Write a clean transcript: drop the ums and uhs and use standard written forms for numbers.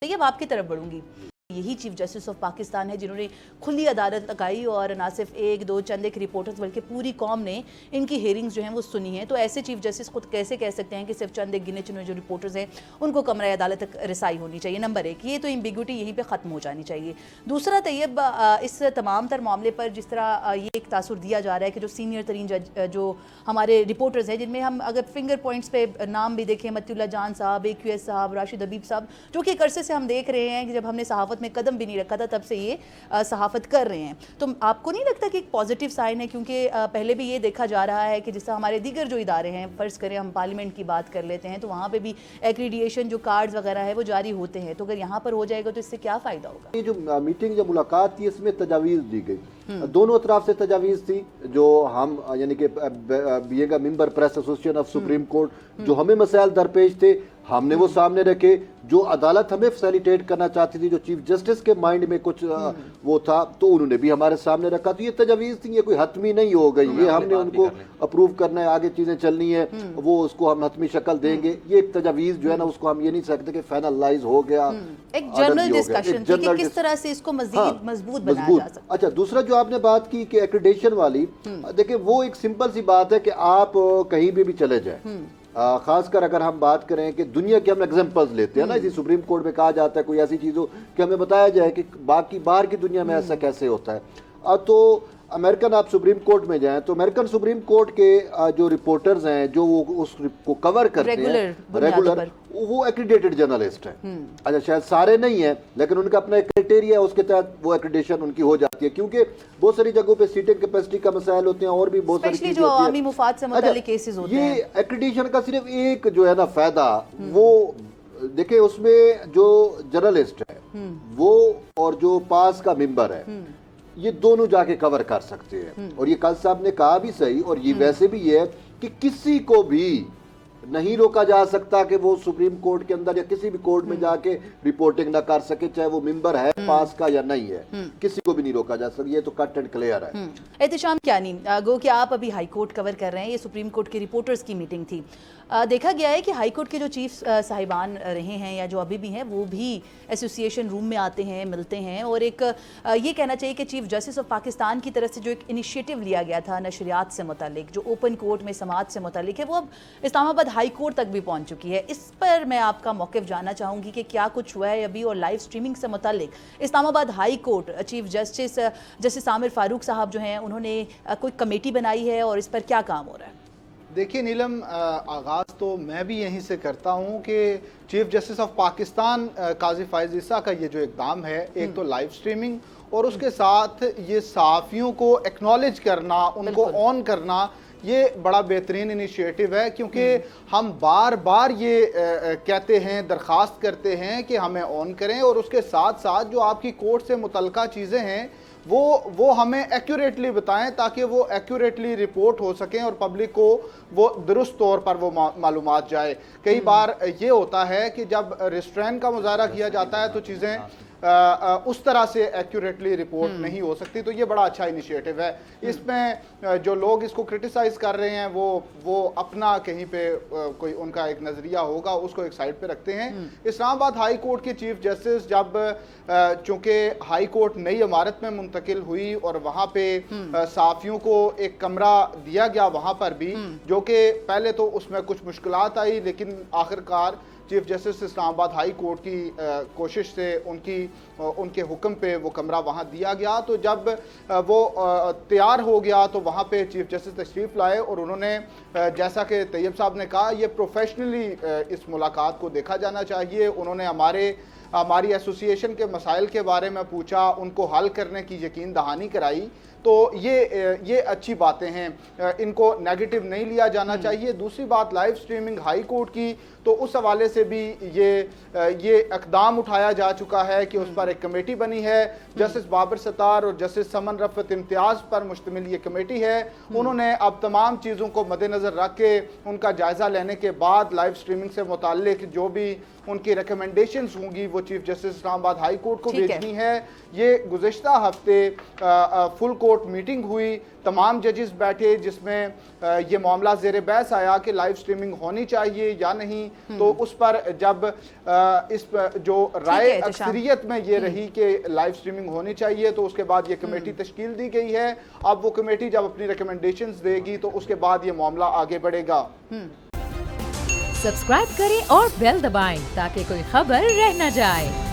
देखिए अब आपकी तरफ बढ़ूंगी। यही चीफ जस्टिस ऑफ पाकिस्तान है जिन्होंने खुली अदालत लगाई और ना सिर्फ एक दो चंद एक रिपोर्टर्स बल्कि पूरी कौम ने इनकी हेयरिंग्स जो हैं वो सुनी है। तो ऐसे चीफ जस्टिस को कैसे कह सकते हैं कि सिर्फ चंद एक गिने चुने जो रिपोर्टर्स हैं उनको कमरा अदालत तक रसाई होनी चाहिए। नंबर एक, ये तो एम्बिग्विटी यहीं पर ख़त्म हो जानी चाहिए। दूसरा, तैयब इस तमाम तर मामले पर जिस तरह ये एक तासुर दिया जा रहा है कि जो सीनियर तरीन जज जो हमारे रिपोर्टर्स हैं, जिनमें हम अगर फिंगर पॉइंट्स पे नाम भी देखें, मतियुल्लाह जान साहब, AQS साहब, राशिद हबीब साहब, जो कि एक अरसे से हम देख रहे हैं कि जब हमने सहाफ़त में कदम भी नहीं रखा था तब से ये सहाफ़त कर रहे हैं। तो आपको नहीं लगता कि एक पॉजिटिव साइन है? क्योंकि पहले भी ये देखा जा रहा है कि जैसा हमारे दीगर जो इदारे हैं, फ़र्ज़ करें हम पार्लियामेंट की बात कर लेते हैं, तो वहाँ पे भी एक्रीडिएशन जो कार्ड्स वगैरह है वो जारी होते हैं। तो अगर यहाँ पर हो जाएगा तो इससे क्या फ़ायदा होगा? ये जो मीटिंग जो मुलाकात थी इसमें तजावीज़ दी गई, दोनों तरफ से तजावीज़ थी। जो हम यानी कि being a member press association of supreme court, जो हमें मसाइल दरपेश थे हमने वो सामने रखे। जो अदालत हमें फैसिलिटेट करना चाहती थी, जो चीफ जस्टिस के माइंड में कुछ वो था, तो उन्होंने भी हमारे सामने रखा। तो ये तजावीज़ थी, ये कोई हतमी नहीं हो गई, ये हमने उनको अप्रूव करना है, आगे चीज़ें चलनी है, वो उसको हम हतमी शक्ल देंगे। ये एक तजावीज़ जो है ना उसको हम ये नहीं सकते कि फाइनलाइज हो गया। एक जनरल डिस्कशन थी कि किस तरह से इसको मज़ीद मजबूत बनाया जा सकता है। अच्छा, दूसरा जो आपने बात की कि एक्रीडिटेशन वाली, देखिए वो एक सिंपल सी बात है कि आप कहीं भी चले जाए, खासकर अगर हम बात करें कि दुनिया के हम एग्जांपल्स लेते हैं ना, इसी सुप्रीम कोर्ट में कहा जाता है कोई ऐसी चीज़ हो कि हमें बताया जाए कि बाकी बाहर की दुनिया में ऐसा कैसे होता है। तो अमेरिकन आप सुप्रीम कोर्ट में जाएं तो अमेरिकन सुप्रीम कोर्ट के जो रिपोर्टर्स हैं जो वो उसको कवर करते हैं रेगुलर, वो एक्रीडेटेड जर्नलिस्ट हैं। अच्छा, शायद सारे नहीं हैं लेकिन उनका अपना एक क्राइटेरिया है, उसके तहत वो एक्रीडेशन उनकी हो जाती है। क्योंकि बहुत सारी जगहों पे सीटिंग कैपेसिटी का मसाइल होते हैं और भी बहुत सारी चीजें होती हैं। ये एक्रीडेशन का सिर्फ एक जो है ना फायदा, वो देखिए उसमें जो जर्नलिस्ट है वो और जो पास का मेंबर है, ये दोनों जाके कवर कर सकते हैं। और ये कल साहब ने कहा भी सही, और ये वैसे भी है कि किसी को भी नहीं रोका जा सकता कि वो सुप्रीम कोर्ट के अंदर या किसी भी कोर्ट में जाके रिपोर्टिंग ना कर सके, चाहे वो मेंबर है पास का या नहीं है, किसी को भी नहीं रोका जा सकता। ये तो कट एंड क्लियर है। एहतिशाम कियानी, गो कि आप अभी हाई कोर्ट कवर कर रहे हैं, ये सुप्रीम कोर्ट के रिपोर्टर्स की मीटिंग थी। देखा गया है कि हाई कोर्ट के जो चीफ साहिबान रहे हैं या जो अभी भी हैं वो भी एसोसिएशन रूम में आते हैं, मिलते हैं, और एक ये कहना चाहिए कि चीफ जस्टिस ऑफ पाकिस्तान की तरफ से जो एक इनिशिएटिव लिया गया था नशरियात से मुतालिक, जो ओपन कोर्ट में समाज से मुतालिक है, वो अब इस्लामाबाद हाई कोर्ट तक भी पहुंच चुकी है। इस पर मैं आपका मौक़िफ़ जानना चाहूँगी कि क्या कुछ हुआ है अभी, और लाइव स्ट्रीमिंग से मुतालिक Islamabad high court chief justice Aamir Farooq साहब जो हैं उन्होंने कोई कमेटी बनाई है और इस पर क्या काम हो रहा है? देखिए नीलम, आगाज़ तो मैं भी यहीं से करता हूँ कि चीफ जस्टिस ऑफ पाकिस्तान काजी फायज़ ईसा का ये जो इक़दाम है, एक तो लाइव स्ट्रीमिंग और उसके साथ ये सहाफ़ियों को एक्नॉलेज करना, उनको ऑन करना, ये बड़ा बेहतरीन इनिशिएटिव है। क्योंकि हम बार बार ये कहते हैं, दरख्वास्त करते हैं कि हमें ऑन करें, और उसके साथ साथ जो आपकी कोर्ट से मुतल्लिका चीज़ें हैं वो हमें एक्यूरेटली बताएं, ताकि वो एक्यूरेटली रिपोर्ट हो सकें और पब्लिक को वो दुरुस्त तौर पर वो मालूमात जाए। कई बार ये होता है कि जब रिस्ट्रेन का मुजाहरा किया जाता है तो चीज़ें उस तरह से एक्यूरेटली रिपोर्ट नहीं हो सकती। तो ये बड़ा अच्छा इनिशिएटिव है। इसमें जो लोग इसको क्रिटिसाइज कर रहे हैं वो अपना कहीं पे कोई उनका एक नज़रिया होगा, उसको एक साइड पे रखते हैं। इस्लामाबाद हाई कोर्ट के चीफ जस्टिस जब चूंकि हाई कोर्ट नई इमारत में मुंतकिल हुई और वहाँ पे सहाफ़ियों को एक कमरा दिया गया, वहाँ पर भी जो कि पहले तो उसमें कुछ मुश्किलात आई, लेकिन आखिरकार chief justice Islamabad high court की कोशिश से उनके हुक्म पे वो कमरा वहाँ दिया गया। तो जब वो तैयार हो गया तो वहाँ पे चीफ जस्टिस तशरीफ़ लाए और उन्होंने, जैसा कि तैयब साहब ने कहा, ये प्रोफेशनली इस मुलाकात को देखा जाना चाहिए। उन्होंने हमारी एसोसिएशन के मसाइल के बारे में पूछा, उनको हल करने की यकीन दहानी कराई। तो ये अच्छी बातें हैं, इनको नेगेटिव नहीं लिया जाना चाहिए। दूसरी बात, लाइव स्ट्रीमिंग हाई कोर्ट की, तो उस हवाले से भी ये इक़दाम उठाया जा चुका है कि उस पर एक कमेटी बनी है। जस्टिस बाबर सत्तार और जस्टिस समन रफ़त इम्तियाज़ पर मुश्तमिल ये कमेटी है। उन्होंने अब तमाम चीज़ों को मद्देनज़र रख के उनका जायज़ा लेने के बाद लाइव स्ट्रीमिंग से मुताल्लिक जो भी उनकी रिकमेंडेशंस होंगी वो वो chief justice Islamabad high court को ठीक है। भेजनी है। ये गुज़िश्ता हफ्ते फुल कोर्ट मीटिंग हुई, तमाम जजेस बैठे, जिसमें ये मामला ज़ेर बहस आया कि लाइव स्ट्रीमिंग होनी चाहिए या नहीं। तो उस पर जब इस पर जो राय है, अक्सरियत में ये रही कि लाइव स्ट्रीमिंग होनी चाहिए, तो उसके बाद ये कमेटी तश्कील दी गई है। अब वो कमेटी जब अपनी रिकमेंडेशंस देगी तो उसके बाद ये मामला आगे बढ़ेगा। सब्सक्राइब करें और बेल दबाएं ताकि कोई खबर रह न जाए।